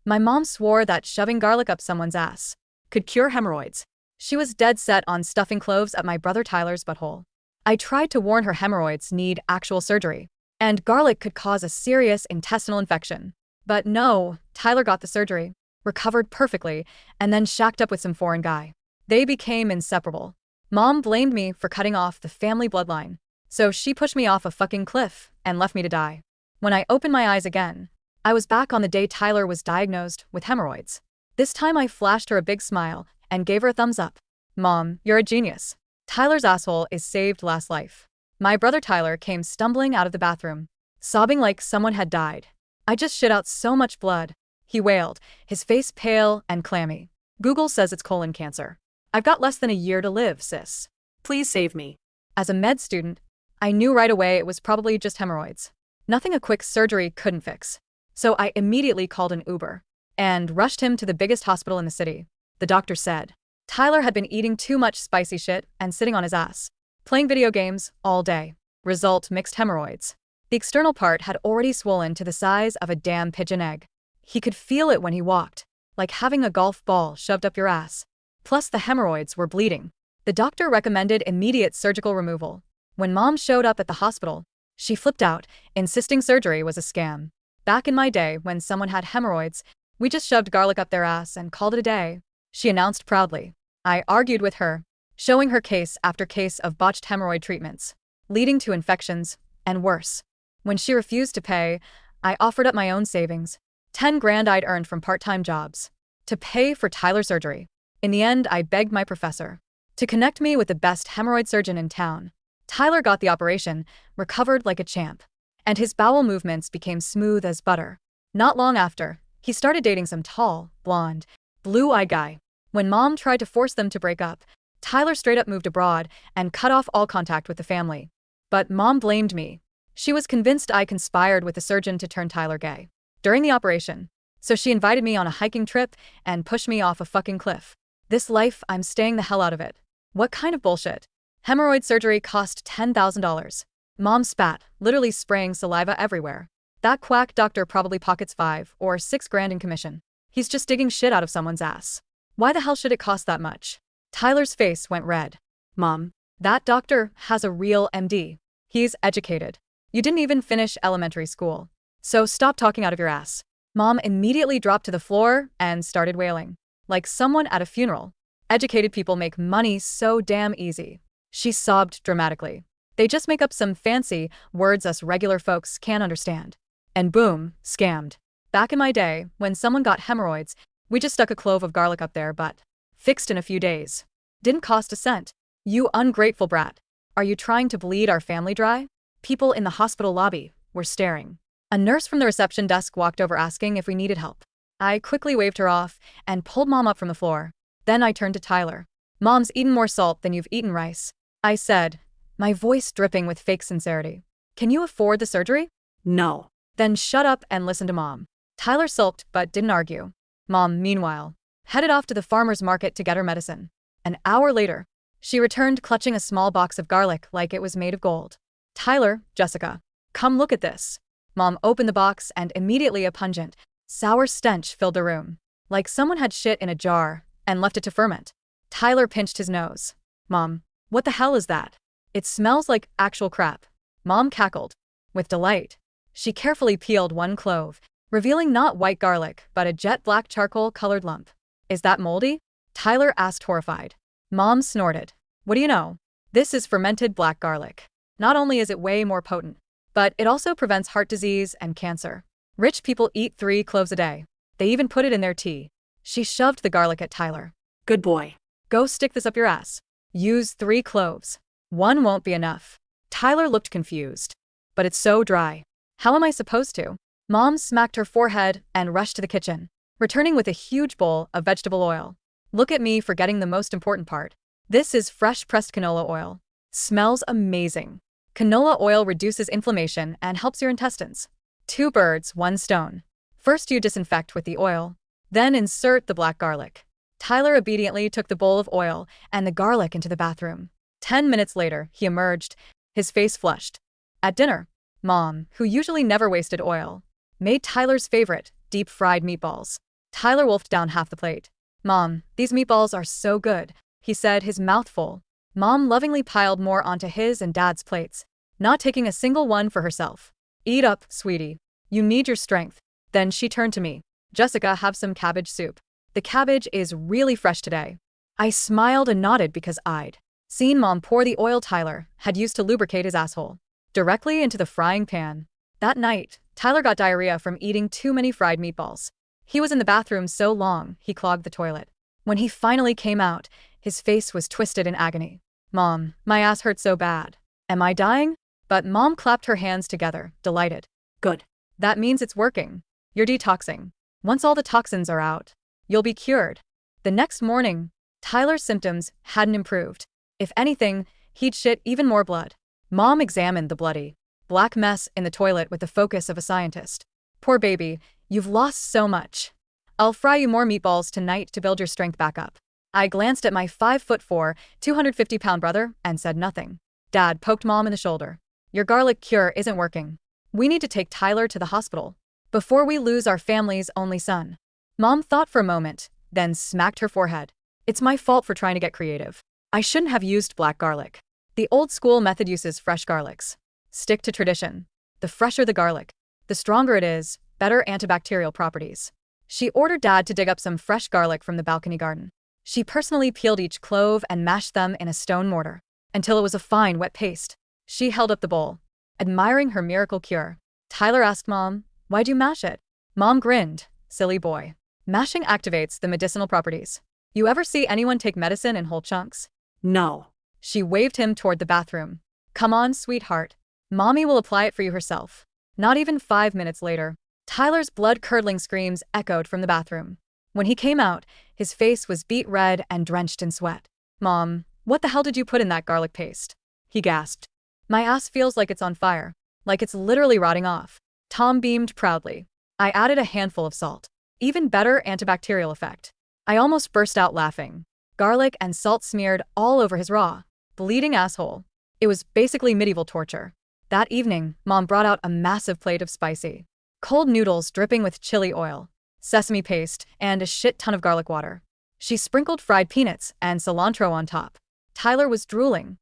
My mom swore that shoving garlic up someone's ass could cure hemorrhoids. She was dead set on stuffing cloves up my brother Tyler's butthole. I tried to warn her hemorrhoids need actual surgery, and garlic could cause a serious intestinal infection. But no, Tyler got the surgery, recovered perfectly, and then shacked up with some foreign guy. They became inseparable. Mom blamed me for cutting off the family bloodline, so she pushed me off a fucking cliff and left me to die. When I opened my eyes again, I was back on the day Tyler was diagnosed with hemorrhoids. This time I flashed her a big smile and gave her a thumbs up. Mom, you're a genius. Tyler's asshole is saved last life. My brother Tyler came stumbling out of the bathroom, sobbing like someone had died. I just shit out so much blood, he wailed, his face pale and clammy. Google says it's colon cancer. I've got less than a year to live, sis. Please save me. As a med student, I knew right away it was probably just hemorrhoids. Nothing a quick surgery couldn't fix. So I immediately called an Uber and rushed him to the biggest hospital in the city. The doctor said Tyler had been eating too much spicy shit and sitting on his ass, playing video games all day. Result: mixed hemorrhoids. The external part had already swollen to the size of a damn pigeon egg. He could feel it when he walked, like having a golf ball shoved up your ass. Plus the hemorrhoids were bleeding. The doctor recommended immediate surgical removal. When Mom showed up at the hospital, she flipped out, insisting surgery was a scam. Back in my day, when someone had hemorrhoids, we just shoved garlic up their ass and called it a day, she announced proudly. I argued with her, showing her case after case of botched hemorrhoid treatments, leading to infections, and worse. When she refused to pay, I offered up my own savings, 10 grand I'd earned from part-time jobs, to pay for Tyler's surgery. In the end, I begged my professor to connect me with the best hemorrhoid surgeon in town. Tyler got the operation, recovered like a champ, and his bowel movements became smooth as butter. Not long after, he started dating some tall, blonde, blue-eyed guy. When Mom tried to force them to break up, Tyler straight up moved abroad and cut off all contact with the family. But Mom blamed me. She was convinced I conspired with the surgeon to turn Tyler gay during the operation, so she invited me on a hiking trip and pushed me off a fucking cliff. This life, I'm staying the hell out of it. What kind of bullshit? Hemorrhoid surgery cost $10,000. Mom spat, literally spraying saliva everywhere. That quack doctor probably pockets 5 or 6 grand in commission. He's just digging shit out of someone's ass. Why the hell should it cost that much? Tyler's face went red. Mom, that doctor has a real MD. He's educated. You didn't even finish elementary school. So stop talking out of your ass. Mom immediately dropped to the floor and started wailing, like someone at a funeral. Educated people make money so damn easy. She sobbed dramatically. They just make up some fancy words us regular folks can't understand. And boom, scammed. Back in my day, when someone got hemorrhoids, we just stuck a clove of garlic up their butt. Fixed in a few days. Didn't cost a cent. You ungrateful brat. Are you trying to bleed our family dry? People in the hospital lobby were staring. A nurse from the reception desk walked over asking if we needed help. I quickly waved her off and pulled Mom up from the floor. Then I turned to Tyler. Mom's eaten more salt than you've eaten rice, I said, my voice dripping with fake sincerity. Can you afford the surgery? No. Then shut up and listen to Mom. Tyler sulked but didn't argue. Mom, meanwhile, headed off to the farmer's market to get her medicine. An hour later, she returned clutching a small box of garlic like it was made of gold. Tyler, Jessica, come look at this. Mom opened the box and immediately a pungent, sour stench filled the room, like someone had shit in a jar and left it to ferment. Tyler pinched his nose. Mom, what the hell is that? It smells like actual crap. Mom cackled. With delight, she carefully peeled one clove, revealing not white garlic but a jet black charcoal-colored lump. Is that moldy? Tyler asked horrified. Mom snorted. What do you know? This is fermented black garlic. Not only is it way more potent, but it also prevents heart disease and cancer. Rich people eat 3 cloves a day. They even put it in their tea. She shoved the garlic at Tyler. Good boy. Go stick this up your ass. Use 3 cloves. 1 won't be enough. Tyler looked confused. But it's so dry. How am I supposed to? Mom smacked her forehead and rushed to the kitchen, returning with a huge bowl of vegetable oil. Look at me forgetting the most important part. This is fresh pressed canola oil. Smells amazing. Canola oil reduces inflammation and helps your intestines. 2 birds, 1 stone. First you disinfect with the oil, then insert the black garlic. Tyler obediently took the bowl of oil and the garlic into the bathroom. 10 minutes later, he emerged, his face flushed. At dinner, Mom, who usually never wasted oil, made Tyler's favorite, deep-fried meatballs. Tyler wolfed down half the plate. Mom, these meatballs are so good, he said, his mouth full. Mom lovingly piled more onto his and Dad's plates, not taking a single one for herself. Eat up, sweetie. You need your strength. Then she turned to me. Jessica, have some cabbage soup. The cabbage is really fresh today. I smiled and nodded because I'd seen Mom pour the oil Tyler had used to lubricate his asshole directly into the frying pan. That night, Tyler got diarrhea from eating too many fried meatballs. He was in the bathroom so long, he clogged the toilet. When he finally came out, his face was twisted in agony. Mom, my ass hurts so bad. Am I dying? But Mom clapped her hands together, delighted. Good. That means it's working. You're detoxing. Once all the toxins are out, you'll be cured. The next morning, Tyler's symptoms hadn't improved. If anything, he'd shit even more blood. Mom examined the bloody, black mess in the toilet with the focus of a scientist. Poor baby, you've lost so much. I'll fry you more meatballs tonight to build your strength back up. I glanced at my 5'4", 250-pound brother and said nothing. Dad poked Mom in the shoulder. Your garlic cure isn't working. We need to take Tyler to the hospital before we lose our family's only son. Mom thought for a moment, then smacked her forehead. It's my fault for trying to get creative. I shouldn't have used black garlic. The old school method uses fresh garlics. Stick to tradition. The fresher the garlic, the stronger it is, better antibacterial properties. She ordered Dad to dig up some fresh garlic from the balcony garden. She personally peeled each clove and mashed them in a stone mortar until it was a fine, wet paste. She held up the bowl, admiring her miracle cure. Tyler asked Mom, why'd you mash it? Mom grinned. Silly boy. Mashing activates the medicinal properties. You ever see anyone take medicine in whole chunks? No. She waved him toward the bathroom. Come on, sweetheart. Mommy will apply it for you herself. Not even 5 minutes later, Tyler's blood-curdling screams echoed from the bathroom. When he came out, his face was beet red and drenched in sweat. Mom, what the hell did you put in that garlic paste? He gasped. My ass feels like it's on fire, like it's literally rotting off. Tom beamed proudly. I added a handful of salt. Even better antibacterial effect. I almost burst out laughing. Garlic and salt smeared all over his raw, bleeding asshole. It was basically medieval torture. That evening, Mom brought out a massive plate of spicy, cold noodles dripping with chili oil, sesame paste, and a shit ton of garlic water. She sprinkled fried peanuts and cilantro on top. Tyler was drooling.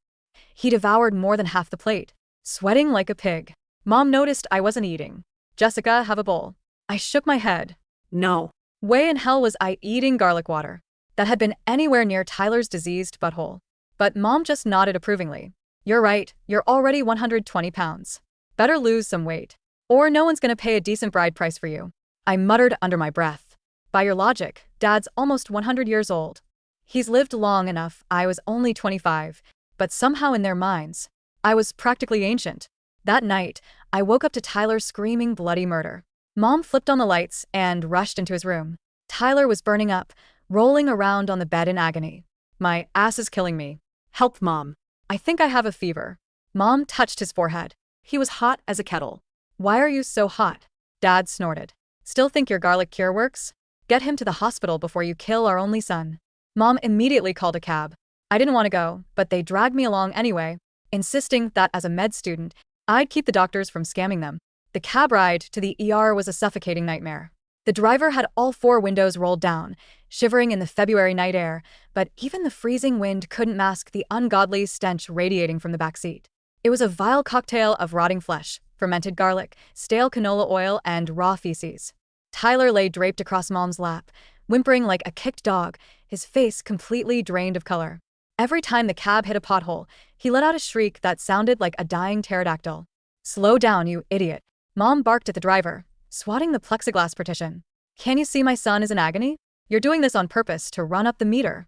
He devoured more than half the plate, sweating like a pig. Mom noticed I wasn't eating. Jessica, have a bowl. I shook my head. No. Way in hell was I eating garlic water that had been anywhere near Tyler's diseased butthole. But Mom just nodded approvingly. You're right, you're already 120 pounds. Better lose some weight, or no one's gonna pay a decent bride price for you. I muttered under my breath. By your logic, Dad's almost 100 years old. He's lived long enough. I was only 25, but somehow in their minds, I was practically ancient. That night, I woke up to Tyler screaming bloody murder. Mom flipped on the lights and rushed into his room. Tyler was burning up, rolling around on the bed in agony. My ass is killing me. Help, Mom. I think I have a fever. Mom touched his forehead. He was hot as a kettle. Why are you so hot? Dad snorted. Still think your garlic cure works? Get him to the hospital before you kill our only son. Mom immediately called a cab. I didn't want to go, but they dragged me along anyway, insisting that as a med student, I'd keep the doctors from scamming them. The cab ride to the ER was a suffocating nightmare. The driver had all 4 windows rolled down, shivering in the February night air, but even the freezing wind couldn't mask the ungodly stench radiating from the back seat. It was a vile cocktail of rotting flesh, fermented garlic, stale canola oil, and raw feces. Tyler lay draped across Mom's lap, whimpering like a kicked dog, his face completely drained of color. Every time the cab hit a pothole, he let out a shriek that sounded like a dying pterodactyl. Slow down, you idiot. Mom barked at the driver, swatting the plexiglass partition. Can you see my son is in agony? You're doing this on purpose to run up the meter.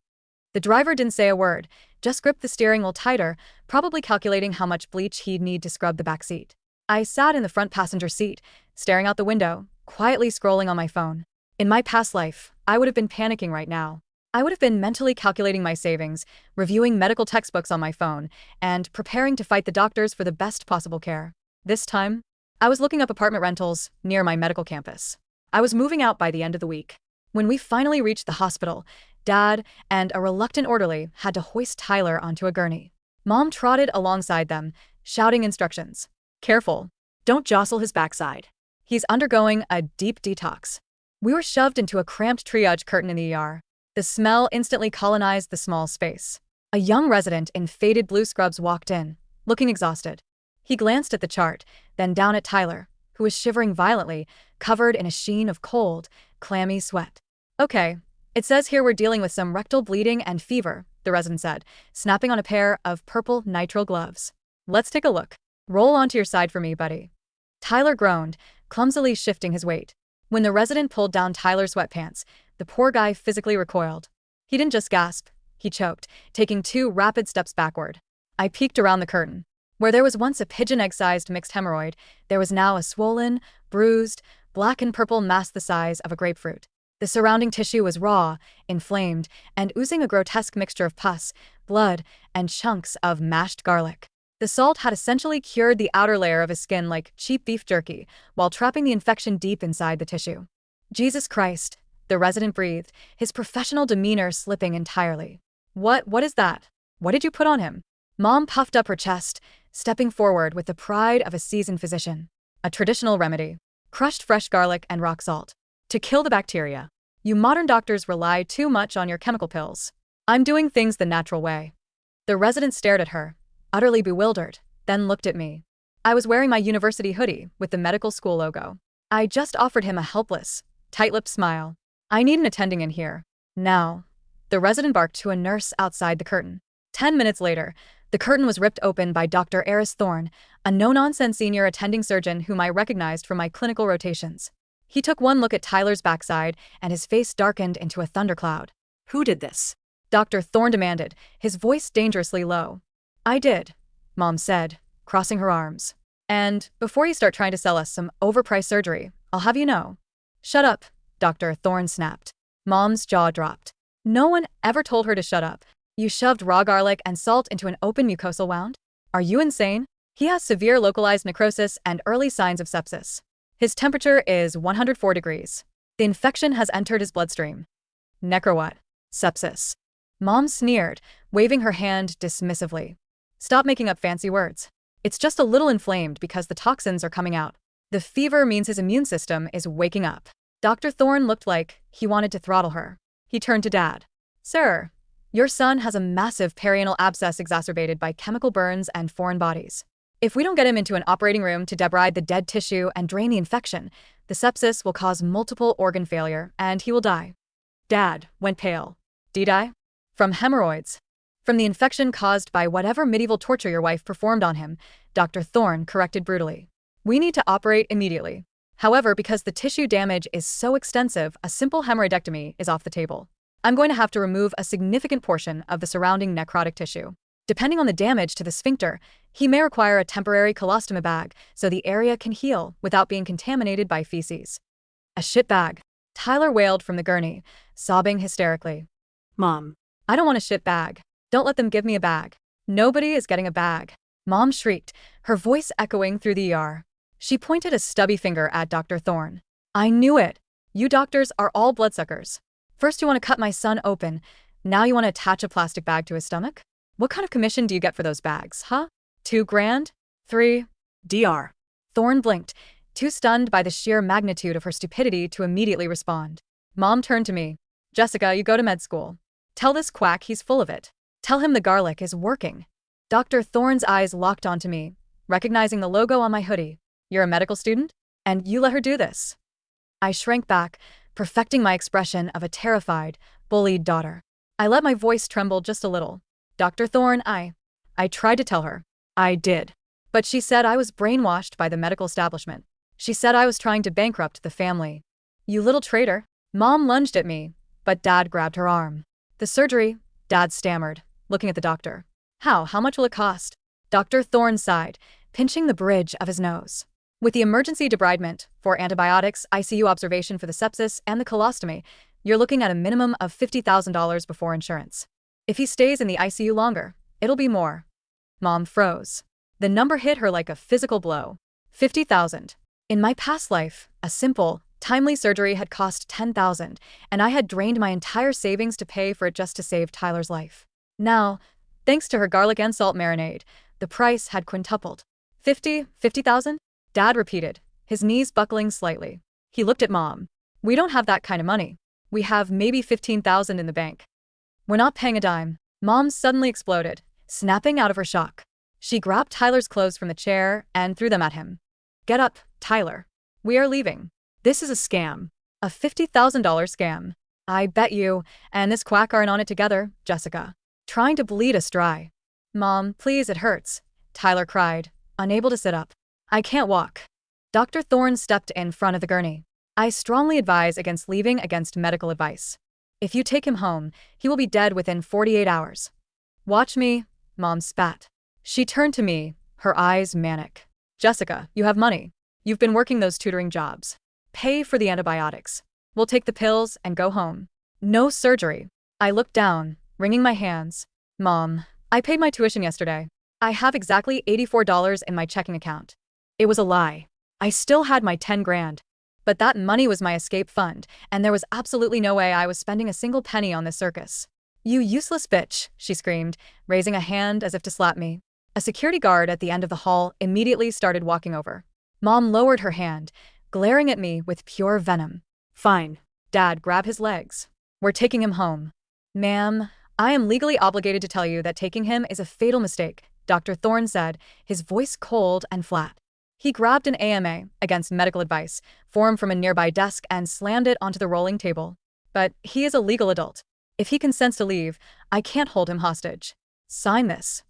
The driver didn't say a word, just gripped the steering wheel tighter, probably calculating how much bleach he'd need to scrub the back seat. I sat in the front passenger seat, staring out the window, quietly scrolling on my phone. In my past life, I would have been panicking right now. I would have been mentally calculating my savings, reviewing medical textbooks on my phone, and preparing to fight the doctors for the best possible care. This time, I was looking up apartment rentals near my medical campus. I was moving out by the end of the week. When we finally reached the hospital, Dad and a reluctant orderly had to hoist Tyler onto a gurney. Mom trotted alongside them, shouting instructions. Careful. Don't jostle his backside. He's undergoing a deep detox. We were shoved into a cramped triage curtain in the ER. The smell instantly colonized the small space. A young resident in faded blue scrubs walked in, looking exhausted. He glanced at the chart, then down at Tyler, who was shivering violently, covered in a sheen of cold, clammy sweat. "Okay, it says here we're dealing with some rectal bleeding and fever," the resident said, snapping on a pair of purple nitrile gloves. "Let's take a look. Roll onto your side for me, buddy." Tyler groaned, clumsily shifting his weight. When the resident pulled down Tyler's sweatpants, the poor guy physically recoiled. He didn't just gasp, he choked, taking 2 rapid steps backward. I peeked around the curtain. Where there was once a pigeon egg-sized mixed hemorrhoid, there was now a swollen, bruised, black and purple mass the size of a grapefruit. The surrounding tissue was raw, inflamed, and oozing a grotesque mixture of pus, blood, and chunks of mashed garlic. The salt had essentially cured the outer layer of his skin like cheap beef jerky, while trapping the infection deep inside the tissue. "Jesus Christ," the resident breathed, his professional demeanor slipping entirely. What is that? What did you put on him?" Mom puffed up her chest, stepping forward with the pride of a seasoned physician. "A traditional remedy. Crushed fresh garlic and rock salt. To kill the bacteria. You modern doctors rely too much on your chemical pills. I'm doing things the natural way." The resident stared at her, utterly bewildered, then looked at me. I was wearing my university hoodie with the medical school logo. I just offered him a helpless, tight-lipped smile. "I need an attending in here. Now." The resident barked to a nurse outside the curtain. 10 minutes later, the curtain was ripped open by Dr. Eris Thorne, a no-nonsense senior attending surgeon whom I recognized from my clinical rotations. He took one look at Tyler's backside, and his face darkened into a thundercloud. "Who did this?" Dr. Thorne demanded, his voice dangerously low. "I did," Mom said, crossing her arms. "And before you start trying to sell us some overpriced surgery, I'll have you know." "Shut up," Dr. Thorne snapped. Mom's jaw dropped. No one ever told her to shut up. "You shoved raw garlic and salt into an open mucosal wound? Are you insane? He has severe localized necrosis and early signs of sepsis. His temperature is 104 degrees. The infection has entered his bloodstream." "Necro what? Sepsis?" Mom sneered, waving her hand dismissively. "Stop making up fancy words. It's just a little inflamed because the toxins are coming out. The fever means his immune system is waking up." Dr. Thorne looked like he wanted to throttle her. He turned to Dad. "Sir, your son has a massive perianal abscess exacerbated by chemical burns and foreign bodies. If we don't get him into an operating room to debride the dead tissue and drain the infection, the sepsis will cause multiple organ failure and he will die." Dad went pale. "Did I?" "From hemorrhoids. From the infection caused by whatever medieval torture your wife performed on him," Dr. Thorne corrected brutally. "We need to operate immediately. However, because the tissue damage is so extensive, a simple hemorrhoidectomy is off the table. I'm going to have to remove a significant portion of the surrounding necrotic tissue. Depending on the damage to the sphincter, he may require a temporary colostomy bag so the area can heal without being contaminated by feces." "A shit bag," Tyler wailed from the gurney, sobbing hysterically. "Mom, I don't want a shit bag. Don't let them give me a bag. Nobody is getting a bag." Mom shrieked, her voice echoing through the ER. She pointed a stubby finger at Dr. Thorne. "I knew it. You doctors are all bloodsuckers. First you want to cut my son open, now you want to attach a plastic bag to his stomach? What kind of commission do you get for those bags, huh? 2 grand? 3? Dr. Thorne blinked, too stunned by the sheer magnitude of her stupidity to immediately respond. Mom turned to me. "Jessica, you go to med school. Tell this quack he's full of it. Tell him the garlic is working." Dr. Thorne's eyes locked onto me, recognizing the logo on my hoodie. "You're a medical student? And you let her do this?" I shrank back, perfecting my expression of a terrified, bullied daughter. I let my voice tremble just a little. "Dr. Thorne, I tried to tell her. I did. But she said I was brainwashed by the medical establishment. She said I was trying to bankrupt the family." "You little traitor." Mom lunged at me, but Dad grabbed her arm. "The surgery," Dad stammered, looking at the doctor. How much will it cost?" Dr. Thorne sighed, pinching the bridge of his nose. "With the emergency debridement, for antibiotics, ICU observation for the sepsis, and the colostomy, you're looking at a minimum of $50,000 before insurance. If he stays in the ICU longer, it'll be more." Mom froze. The number hit her like a physical blow. 50,000. In my past life, a simple, timely surgery had cost 10,000, and I had drained my entire savings to pay for it just to save Tyler's life. Now, thanks to her garlic and salt marinade, the price had quintupled. 50,000? Dad repeated, his knees buckling slightly. He looked at Mom. We don't have that kind of money. We have maybe 15,000 in the bank. We're not paying a dime. Mom suddenly exploded, snapping out of her shock. She grabbed Tyler's clothes from the chair and threw them at him. Get up, Tyler. We are leaving. This is a scam. A $50,000 scam. I bet you and this quack aren't on it together, Jessica. Trying to bleed us dry. Mom, please, it hurts, Tyler cried, unable to sit up. I can't walk. Dr. Thorne stepped in front of the gurney. I strongly advise against leaving against medical advice. If you take him home, he will be dead within 48 hours. Watch me, Mom spat. She turned to me, her eyes manic. Jessica, you have money. You've been working those tutoring jobs. Pay for the antibiotics. We'll take the pills and go home. No surgery. I looked down, wringing my hands. Mom, I paid my tuition yesterday. I have exactly $84 in my checking account. It was a lie. I still had my 10 grand. But that money was my escape fund, and there was absolutely no way I was spending a single penny on this circus. You useless bitch, she screamed, raising a hand as if to slap me. A security guard at the end of the hall immediately started walking over. Mom lowered her hand, glaring at me with pure venom. Fine. Dad, grab his legs. We're taking him home. Ma'am, I am legally obligated to tell you that taking him is a fatal mistake, Dr. Thorne said, his voice cold and flat. He grabbed an AMA, against medical advice, form from a nearby desk and slammed it onto the rolling table. But he is a legal adult. If he consents to leave, I can't hold him hostage. Sign this.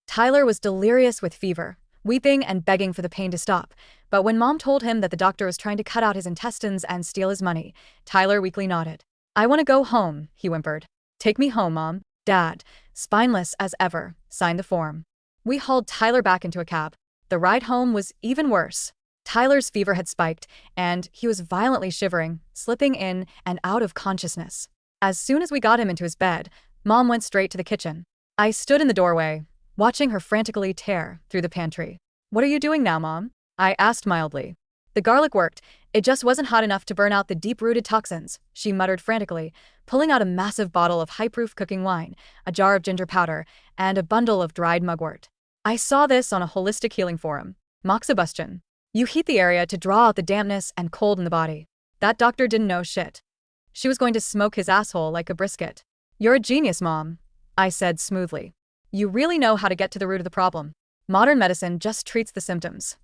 Tyler was delirious with fever, weeping and begging for the pain to stop. But when Mom told him that the doctor was trying to cut out his intestines and steal his money, Tyler weakly nodded. I want to go home, he whimpered. Take me home, Mom. Dad, spineless as ever, signed the form. We hauled Tyler back into a cab. The ride home was even worse. Tyler's fever had spiked, and he was violently shivering, slipping in and out of consciousness. As soon as we got him into his bed, Mom went straight to the kitchen. I stood in the doorway, watching her frantically tear through the pantry. What are you doing now, Mom? I asked mildly. The garlic worked. It just wasn't hot enough to burn out the deep-rooted toxins, she muttered frantically, pulling out a massive bottle of high-proof cooking wine, a jar of ginger powder, and a bundle of dried mugwort. I saw this on a holistic healing forum. Moxibustion. You heat the area to draw out the dampness and cold in the body. That doctor didn't know shit. She was going to smoke his asshole like a brisket. You're a genius, Mom, I said smoothly. You really know how to get to the root of the problem. Modern medicine just treats the symptoms.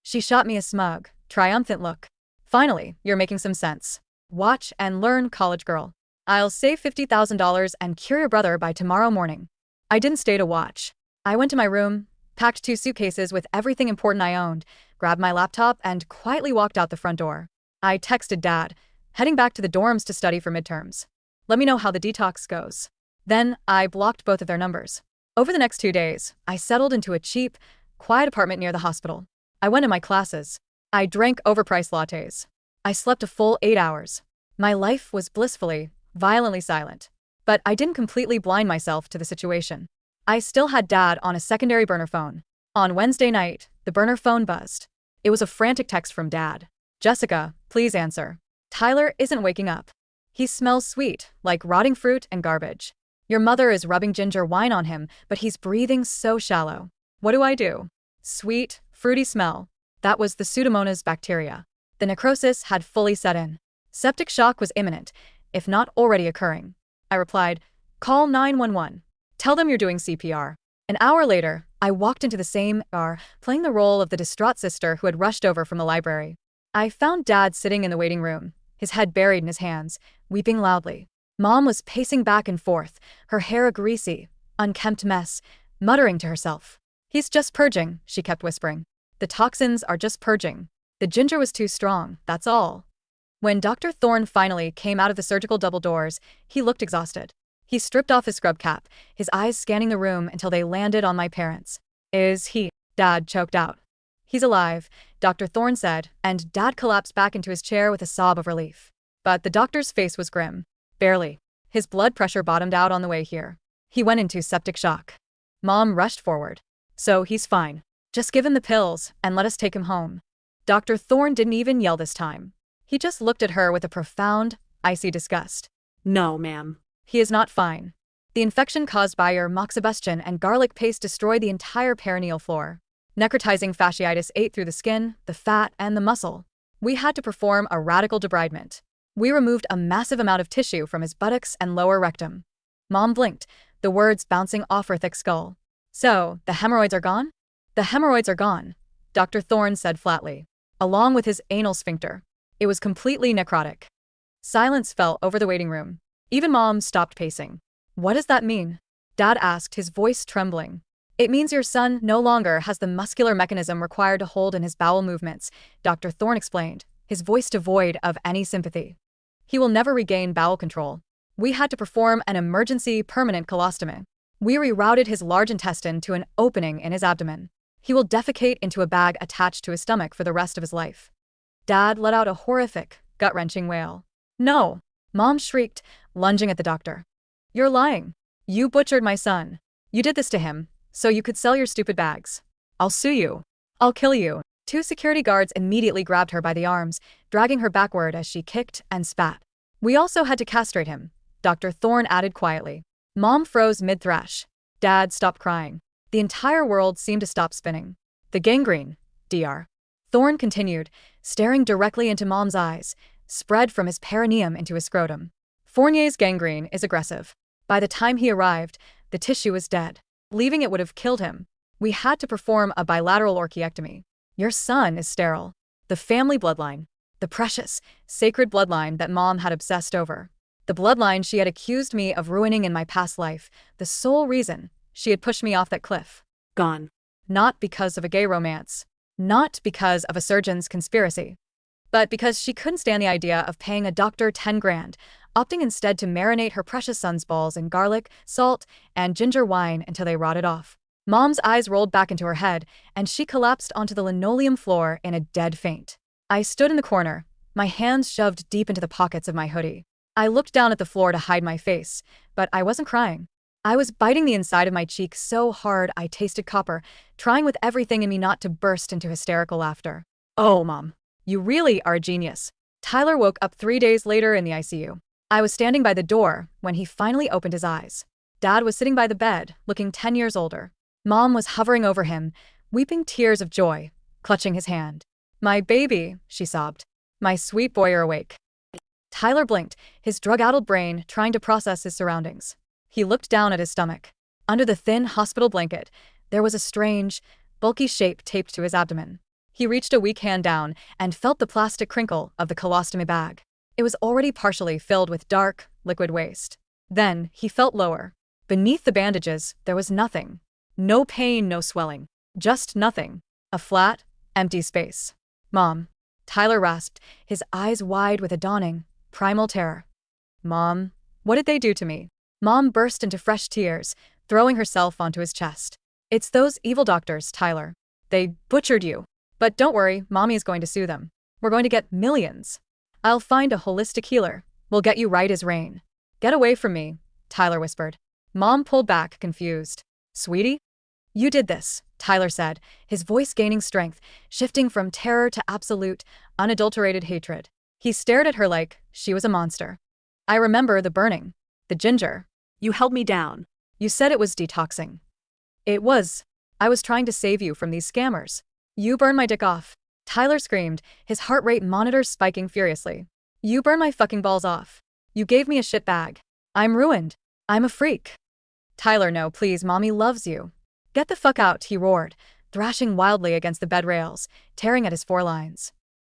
She shot me a smug, triumphant look. Finally, you're making some sense. Watch and learn, college girl. I'll save $50,000 and cure your brother by tomorrow morning. I didn't stay to watch. I went to my room, packed 2 suitcases with everything important I owned, grabbed my laptop, and quietly walked out the front door. I texted Dad, heading back to the dorms to study for midterms. Let me know how the detox goes. Then, I blocked both of their numbers. Over the next 2 days, I settled into a cheap, quiet apartment near the hospital. I went to my classes. I drank overpriced lattes. I slept a full 8 hours. My life was blissfully, violently silent. But I didn't completely blind myself to the situation. I still had Dad on a secondary burner phone. On Wednesday night, the burner phone buzzed. It was a frantic text from Dad. Jessica, please answer. Tyler isn't waking up. He smells sweet, like rotting fruit and garbage. Your mother is rubbing ginger wine on him, but he's breathing so shallow. What do I do? Sweet, fruity smell. That was the Pseudomonas bacteria. The necrosis had fully set in. Septic shock was imminent, if not already occurring. I replied, call 911. Tell them you're doing CPR. An hour later, I walked into the same ER, playing the role of the distraught sister who had rushed over from the library. I found Dad sitting in the waiting room, his head buried in his hands, weeping loudly. Mom was pacing back and forth, her hair a greasy, unkempt mess, muttering to herself. He's just purging, she kept whispering. The toxins are just purging. The ginger was too strong, that's all. When Dr. Thorne finally came out of the surgical double doors, he looked exhausted. He stripped off his scrub cap, his eyes scanning the room until they landed on my parents. Is he? Dad choked out. He's alive, Dr. Thorne said, and Dad collapsed back into his chair with a sob of relief. But the doctor's face was grim. Barely. His blood pressure bottomed out on the way here. He went into septic shock. Mom rushed forward. So he's fine. Just give him the pills and let us take him home. Dr. Thorne didn't even yell this time. He just looked at her with a profound, icy disgust. No, ma'am. He is not fine. The infection caused by your moxibustion and garlic paste destroyed the entire perineal floor. Necrotizing fasciitis ate through the skin, the fat, and the muscle. We had to perform a radical debridement. We removed a massive amount of tissue from his buttocks and lower rectum. Mom blinked, the words bouncing off her thick skull. So, the hemorrhoids are gone? The hemorrhoids are gone, Dr. Thorne said flatly. Along with his anal sphincter. It was completely necrotic. Silence fell over the waiting room. Even Mom stopped pacing. What does that mean? Dad asked, his voice trembling. It means your son no longer has the muscular mechanism required to hold in his bowel movements, Dr. Thorne explained, his voice devoid of any sympathy. He will never regain bowel control. We had to perform an emergency permanent colostomy. We rerouted his large intestine to an opening in his abdomen. He will defecate into a bag attached to his stomach for the rest of his life. Dad let out a horrific, gut-wrenching wail. No! Mom shrieked, lunging at the doctor. You're lying. You butchered my son. You did this to him, so you could sell your stupid bags. I'll sue you. I'll kill you. Two security guards immediately grabbed her by the arms, dragging her backward as she kicked and spat. We also had to castrate him, Dr. Thorne added quietly. Mom froze mid-thrash. Dad stopped crying. The entire world seemed to stop spinning. The gangrene, Dr. Thorne continued, staring directly into Mom's eyes, spread from his perineum into his scrotum. Fournier's gangrene is aggressive. By the time he arrived, the tissue was dead. Leaving it would have killed him. We had to perform a bilateral orchiectomy. Your son is sterile. The family bloodline. The precious, sacred bloodline that Mom had obsessed over. The bloodline she had accused me of ruining in my past life, the sole reason she had pushed me off that cliff. Gone. Not because of a gay romance. Not because of a surgeon's conspiracy. But because she couldn't stand the idea of paying a doctor 10 grand, opting instead to marinate her precious son's balls in garlic, salt, and ginger wine until they rotted off. Mom's eyes rolled back into her head, and she collapsed onto the linoleum floor in a dead faint. I stood in the corner, my hands shoved deep into the pockets of my hoodie. I looked down at the floor to hide my face, but I wasn't crying. I was biting the inside of my cheek so hard I tasted copper, trying with everything in me not to burst into hysterical laughter. Oh, Mom. You really are a genius. Tyler woke up 3 days later in the ICU. I was standing by the door when he finally opened his eyes. Dad was sitting by the bed, looking 10 years older. Mom was hovering over him, weeping tears of joy, clutching his hand. My baby, she sobbed. My sweet boy, you're awake. Tyler blinked, his drug-addled brain trying to process his surroundings. He looked down at his stomach. Under the thin hospital blanket, there was a strange, bulky shape taped to his abdomen. He reached a weak hand down and felt the plastic crinkle of the colostomy bag. It was already partially filled with dark, liquid waste. Then, he felt lower. Beneath the bandages, there was nothing. No pain, no swelling. Just nothing. A flat, empty space. Mom. Tyler rasped, his eyes wide with a dawning, primal terror. Mom, what did they do to me? Mom burst into fresh tears, throwing herself onto his chest. It's those evil doctors, Tyler. They butchered you. But don't worry, Mommy is going to sue them. We're going to get millions. I'll find a holistic healer. We'll get you right as rain. Get away from me, Tyler whispered. Mom pulled back, confused. Sweetie? You did this, Tyler said, his voice gaining strength, shifting from terror to absolute, unadulterated hatred. He stared at her like she was a monster. I remember the burning. The ginger. You held me down. You said it was detoxing. It was. I was trying to save you from these scammers. You burned my dick off. Tyler screamed, his heart rate monitor spiking furiously. You burned my fucking balls off. You gave me a shit bag. I'm ruined. I'm a freak. Tyler, no, please, Mommy loves you. Get the fuck out, he roared, thrashing wildly against the bed rails, tearing at his forelines.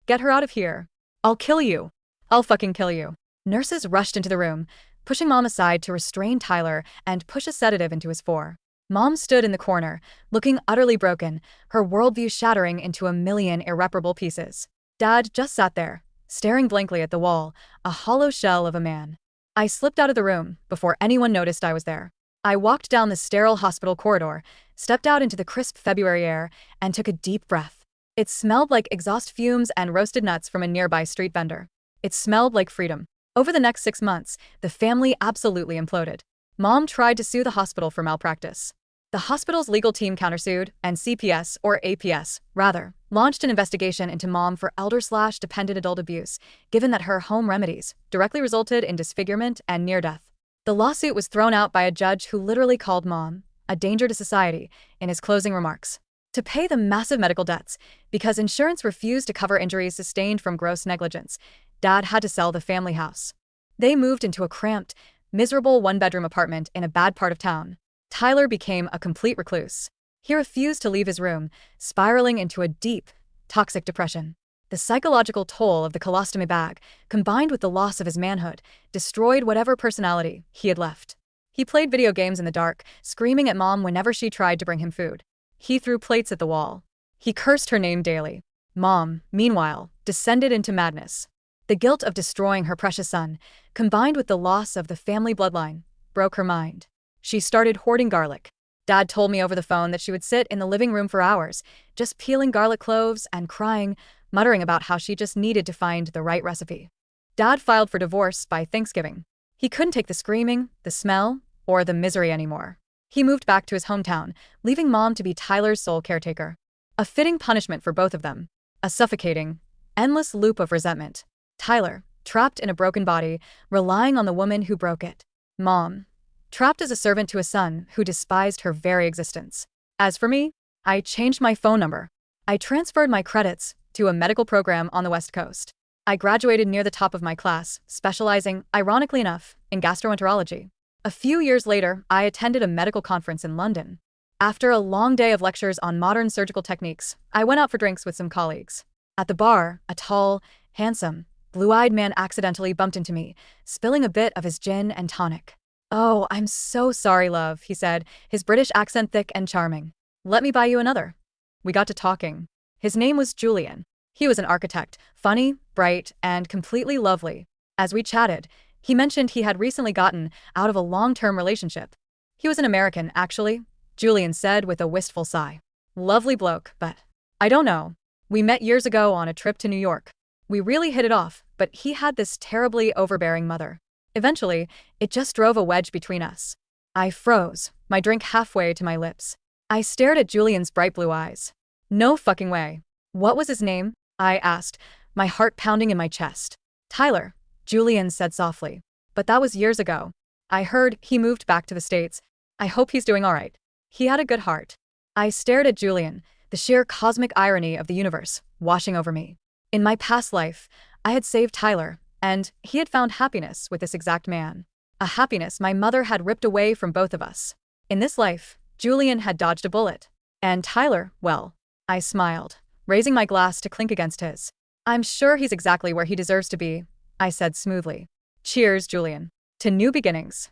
Get her out of here. I'll kill you. I'll fucking kill you. Nurses rushed into the room, pushing Mom aside to restrain Tyler and push a sedative into his fore. Mom stood in the corner, looking utterly broken, her worldview shattering into a million irreparable pieces. Dad just sat there, staring blankly at the wall, a hollow shell of a man. I slipped out of the room before anyone noticed I was there. I walked down the sterile hospital corridor, stepped out into the crisp February air, and took a deep breath. It smelled like exhaust fumes and roasted nuts from a nearby street vendor. It smelled like freedom. Over the next 6 months, the family absolutely imploded. Mom tried to sue the hospital for malpractice. The hospital's legal team countersued, and CPS, or APS, rather, launched an investigation into Mom for elder/dependent adult abuse, given that her home remedies directly resulted in disfigurement and near death. The lawsuit was thrown out by a judge who literally called Mom a danger to society in his closing remarks. To pay the massive medical debts, because insurance refused to cover injuries sustained from gross negligence, Dad had to sell the family house. They moved into a cramped, miserable one-bedroom apartment in a bad part of town. Tyler became a complete recluse. He refused to leave his room, spiraling into a deep, toxic depression. The psychological toll of the colostomy bag, combined with the loss of his manhood, destroyed whatever personality he had left. He played video games in the dark, screaming at Mom whenever she tried to bring him food. He threw plates at the wall. He cursed her name daily. Mom, meanwhile, descended into madness. The guilt of destroying her precious son, combined with the loss of the family bloodline, broke her mind. She started hoarding garlic. Dad told me over the phone that she would sit in the living room for hours, just peeling garlic cloves and crying, muttering about how she just needed to find the right recipe. Dad filed for divorce by Thanksgiving. He couldn't take the screaming, the smell, or the misery anymore. He moved back to his hometown, leaving Mom to be Tyler's sole caretaker. A fitting punishment for both of them. A suffocating, endless loop of resentment. Tyler, trapped in a broken body, relying on the woman who broke it. Mom, trapped as a servant to a son who despised her very existence. As for me, I changed my phone number. I transferred my credits to a medical program on the West Coast. I graduated near the top of my class, specializing, ironically enough, in gastroenterology. A few years later, I attended a medical conference in London. After a long day of lectures on modern surgical techniques, I went out for drinks with some colleagues. At the bar, a tall, handsome, blue-eyed man accidentally bumped into me, spilling a bit of his gin and tonic. "Oh, I'm so sorry, love," he said, his British accent thick and charming. "Let me buy you another." We got to talking. His name was Julian. He was an architect, funny, bright, and completely lovely. As we chatted, he mentioned he had recently gotten out of a long-term relationship. He was an American, actually, Julian said with a wistful sigh. Lovely bloke, but I don't know. We met years ago on a trip to New York. We really hit it off, but he had this terribly overbearing mother. Eventually, it just drove a wedge between us. I froze, my drink halfway to my lips. I stared at Julian's bright blue eyes. No fucking way. What was his name? I asked, my heart pounding in my chest. Tyler, Julian said softly. But that was years ago. I heard he moved back to the States. I hope he's doing all right. He had a good heart. I stared at Julian, the sheer cosmic irony of the universe washing over me. In my past life, I had saved Tyler, and he had found happiness with this exact man. A happiness my mother had ripped away from both of us. In this life, Julian had dodged a bullet. And Tyler, well, I smiled, raising my glass to clink against his. I'm sure he's exactly where he deserves to be, I said smoothly. Cheers, Julian. To new beginnings.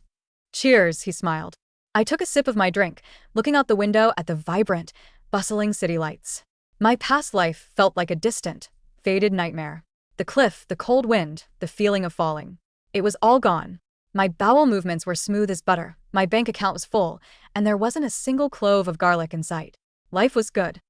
Cheers, he smiled. I took a sip of my drink, looking out the window at the vibrant, bustling city lights. My past life felt like a distant, faded nightmare. The cliff, the cold wind, the feeling of falling. It was all gone. My bowel movements were smooth as butter, my bank account was full, and there wasn't a single clove of garlic in sight. Life was good.